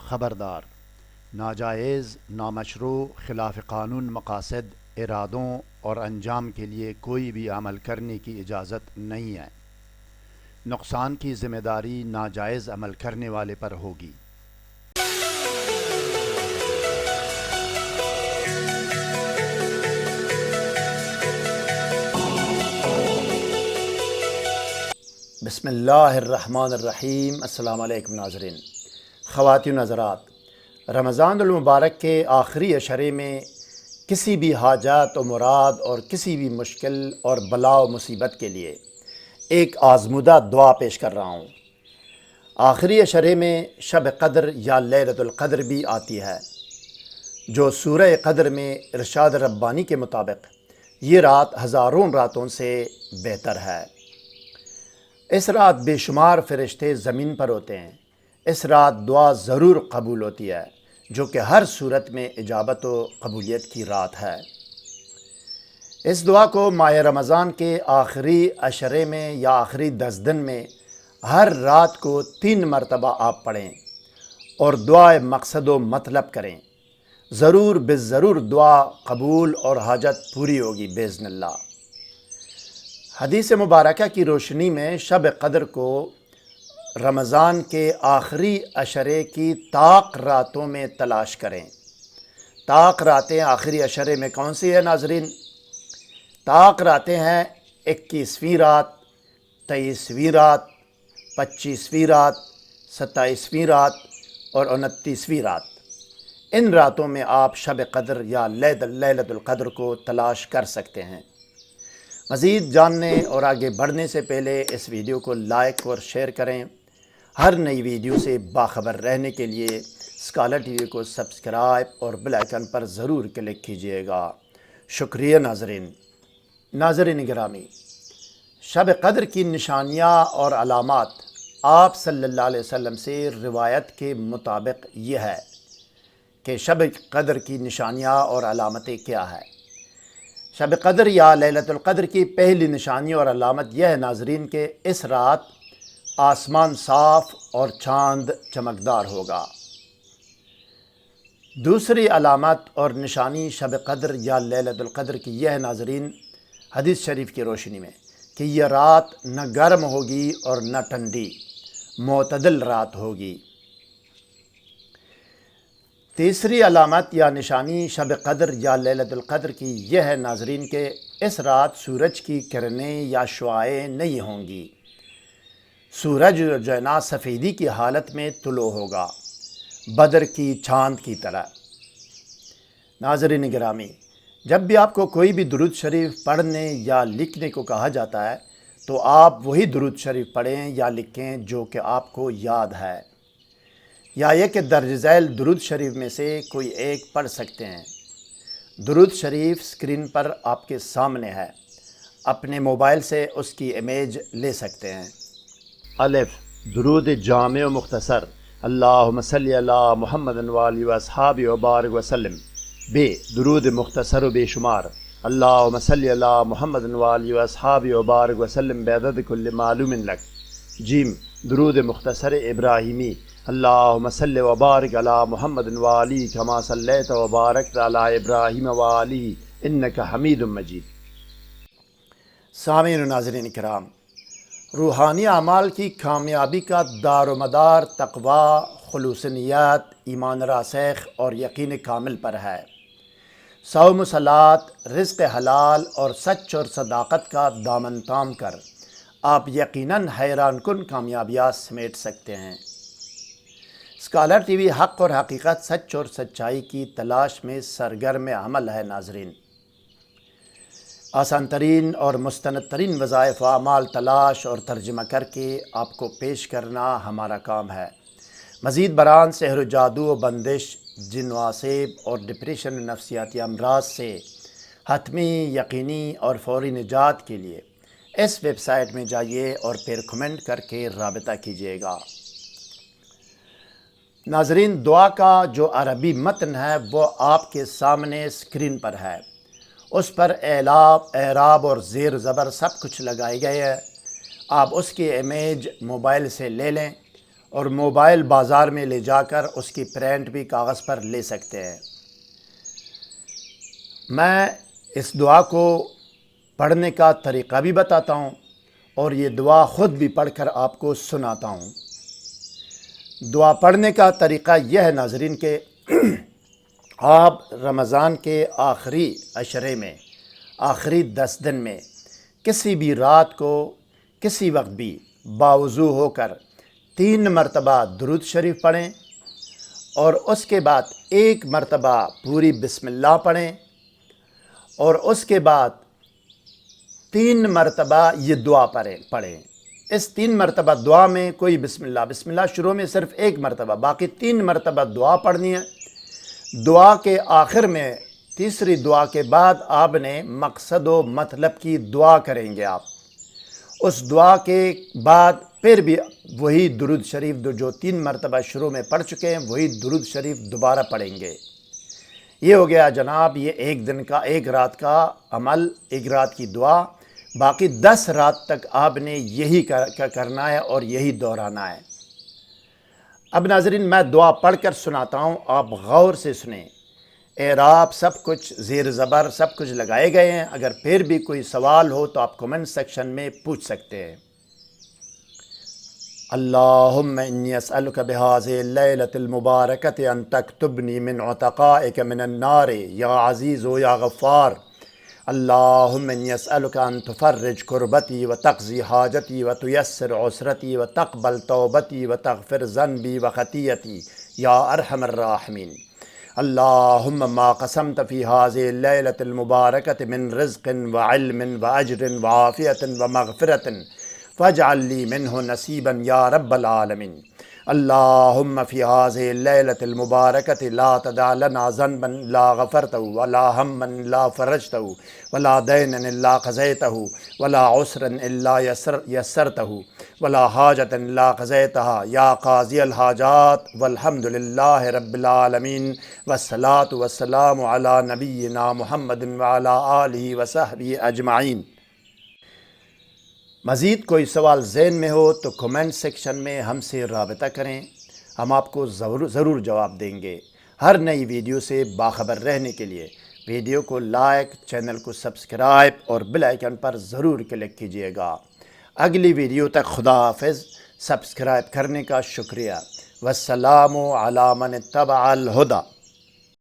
خبردار، ناجائز، نامشروع، خلاف قانون مقاصد، ارادوں اور انجام کے لیے کوئی بھی عمل کرنے کی اجازت نہیں ہے۔ نقصان کی ذمہ داری ناجائز عمل کرنے والے پر ہوگی۔ بسم اللہ الرحمن الرحیم۔ السلام علیکم ناظرین۔ خواتین و حضرات، رمضان المبارک کے آخری عشرے میں کسی بھی حاجات و مراد اور کسی بھی مشکل اور بلا و مصیبت کے لیے ایک آزمودہ دعا پیش کر رہا ہوں۔ آخری عشرے میں شب قدر یا لیلۃ القدر بھی آتی ہے، جو سورہ قدر میں ارشاد ربانی کے مطابق یہ رات ہزاروں راتوں سے بہتر ہے۔ اس رات بے شمار فرشتے زمین پر ہوتے ہیں۔ اس رات دعا ضرور قبول ہوتی ہے، جو کہ ہر صورت میں اجابت و قبولیت کی رات ہے۔ اس دعا کو ماہ رمضان کے آخری عشرے میں یا آخری 10 دن میں ہر رات کو 3 مرتبہ آپ پڑھیں اور دعائے مقصد و مطلب کریں۔ ضرور بالضرور دعا قبول اور حاجت پوری ہوگی باذن اللہ۔ حدیث مبارکہ کی روشنی میں شب قدر کو رمضان کے آخری عشرے کی طاق راتوں میں تلاش کریں۔ طاق راتیں آخری عشرے میں کون سی ہیں ناظرین؟ طاق راتیں ہیں 21ویں رات، 23ویں رات، 25ویں رات، 27ویں رات اور 29ویں رات۔ ان راتوں میں آپ شب قدر یا لیلۃ القدر کو تلاش کر سکتے ہیں۔ مزید جاننے اور آگے بڑھنے سے پہلے اس ویڈیو کو لائک اور شیئر کریں۔ ہر نئی ویڈیو سے باخبر رہنے کے لیے اسکالر ٹی وی کو سبسکرائب اور بیل آئیکن پر ضرور کلک کیجیے گا۔ شکریہ ناظرین گرامی، شب قدر کی نشانیاں اور علامات آپ صلی اللہ علیہ وسلم سے روایت کے مطابق یہ ہے کہ شب قدر کی نشانیاں اور علامتیں کیا ہے۔ شب قدر یا لیلۃ القدر کی پہلی نشانی اور علامت یہ ہے ناظرین کہ اس رات آسمان صاف اور چاند چمکدار ہوگا۔ دوسری علامت اور نشانی شب قدر یا لیلۃ القدر کی یہ ہے ناظرین، حدیث شریف کی روشنی میں، کہ یہ رات نہ گرم ہوگی اور نہ ٹھنڈی، معتدل رات ہوگی۔ تیسری علامت یا نشانی شب قدر یا لیلۃ القدر کی یہ ہے ناظرین کہ اس رات سورج کی کرنیں یا شعاعیں نہیں ہوں گی۔ سورج جو ہے نا سفیدی کی حالت میں طلوع ہوگا، بدر کی چاند کی طرح۔ ناظرین گرامی، جب بھی آپ کو کوئی بھی درود شریف پڑھنے یا لکھنے کو کہا جاتا ہے تو آپ وہی درود شریف پڑھیں یا لکھیں جو کہ آپ کو یاد ہے، یا یہ کہ درج ذیل درود شریف میں سے کوئی ایک پڑھ سکتے ہیں۔ درود شریف اسکرین پر آپ کے سامنے ہے، اپنے موبائل سے اس کی امیج لے سکتے ہیں۔ الف، درود جامع و مختصر، اللہم صلی علی محمد وآلہ واصحابہ وبارک وسلم۔ ب، درود مختصر و بے شمار، اللہم صلی علی محمد وآلہ واصحابہ وبارک وسلم بعدد کل معلوم لک۔ جیم، درود مختصر ابراہیمی، اللہم صلی وبارک علی محمد وآلہ کما صلیت وبارکت علی ابراہیم وآلہ انک حمید مجید۔ سامعین و ناظرین کرام، روحانی اعمال کی کامیابی کا دار و مدار تقوی، خلوص نیت، ایمان راسخ اور یقین کامل پر ہے۔ صوم و صلات، رزق حلال اور سچ اور صداقت کا دامن تام کر آپ یقیناً حیران کن کامیابیاں سمیٹ سکتے ہیں۔ اسکالر ٹی وی حق اور حقیقت، سچ اور سچائی کی تلاش میں سرگرم عمل ہے ناظرین۔ آسان ترین اور مستند ترین وظائف و اعمال تلاش اور ترجمہ کر کے آپ کو پیش کرنا ہمارا کام ہے۔ مزید برآں سحر و جادو و بندش، جن و آسیب اور ڈپریشن و نفسیاتی امراض سے حتمی، یقینی اور فوری نجات کے لیے اس ویب سائٹ میں جائیے اور پھر کمنٹ کر کے رابطہ کیجیے گا۔ ناظرین، دعا کا جو عربی متن ہے وہ آپ کے سامنے اسکرین پر ہے۔ اس پر اعراب اور زیر و زبر سب کچھ لگائے گئے ہے۔ آپ اس کی امیج موبائل سے لے لیں اور موبائل بازار میں لے جا کر اس کی پرنٹ بھی کاغذ پر لے سکتے ہیں۔ میں اس دعا کو پڑھنے کا طریقہ بھی بتاتا ہوں اور یہ دعا خود بھی پڑھ کر آپ کو سناتا ہوں۔ دعا پڑھنے کا طریقہ یہ ہے ناظرین کہ آپ رمضان کے آخری عشرے میں، آخری 10 دن میں کسی بھی رات کو کسی وقت بھی باوضو ہو کر 3 مرتبہ درود شریف پڑھیں اور اس کے بعد 1 مرتبہ پوری بسم اللہ پڑھیں اور اس کے بعد 3 مرتبہ یہ دعا پڑھیں۔ اس 3 مرتبہ دعا میں کوئی بسم اللہ شروع میں صرف 1 مرتبہ، باقی 3 مرتبہ دعا پڑھنی ہے۔ دعا کے آخر میں تیسری دعا کے بعد آپ نے مقصد و مطلب کی دعا کریں گے۔ آپ اس دعا کے بعد پھر بھی وہی درود شریف جو 3 مرتبہ شروع میں پڑھ چکے ہیں وہی درود شریف دوبارہ پڑھیں گے۔ یہ ہو گیا جناب یہ 1 دن کا 1 رات کا عمل، 1 رات کی دعا۔ باقی 10 رات تک آپ نے یہی کرنا ہے اور یہی دہرانا ہے۔ اب ناظرین میں دعا پڑھ کر سناتا ہوں، آپ غور سے سنیں۔ اعراب سب کچھ زیر زبر سب کچھ لگائے گئے ہیں، اگر پھر بھی کوئی سوال ہو تو آپ کمنٹ سیکشن میں پوچھ سکتے ہیں۔ اللہم انی اسألک بہذہ اللیلۃ المبارکۃ ان تکتبنی من عتقائک من النار یا عزیز یا غفار۔ اللہم انی اسألک ان تفرج کربتی وتقضی حاجتی وتیسر عسرتی وتقبل توبتی وتغفر ذنبی وخطیتی یا ارحم الراحمین۔ اللہم ما قسمت فی هذه اللیلۃ المبارکۃ من رزق وعلم واجر وعافیۃ ومغفرۃ فاجعل لی منہ نصیبا یا رب العالمین۔ اللہم فی هذه اللیلۃ المبارکۃ لا تدع لنا ذنبا لا غفرتہ ولا ہما لا فرجتہ ولا دینا الا قضیتہ ولا عسرا الا یسرتہ ولا حاجة لا قضیتہا یا قاضی الحاجات والحمد للہ رب العالمین والصلاة والسلام علی نبینا محمد وعلی آلہ وصحبہ اجمعین۔ مزید کوئی سوال ذہن میں ہو تو کمنٹ سیکشن میں ہم سے رابطہ کریں، ہم آپ کو ضرور جواب دیں گے۔ ہر نئی ویڈیو سے باخبر رہنے کے لیے ویڈیو کو لائک، چینل کو سبسکرائب اور بیل آئیکن پر ضرور کلک کیجیے گا۔ اگلی ویڈیو تک خدا حافظ، سبسکرائب کرنے کا شکریہ۔ والسلام علی من اتبع الہدی۔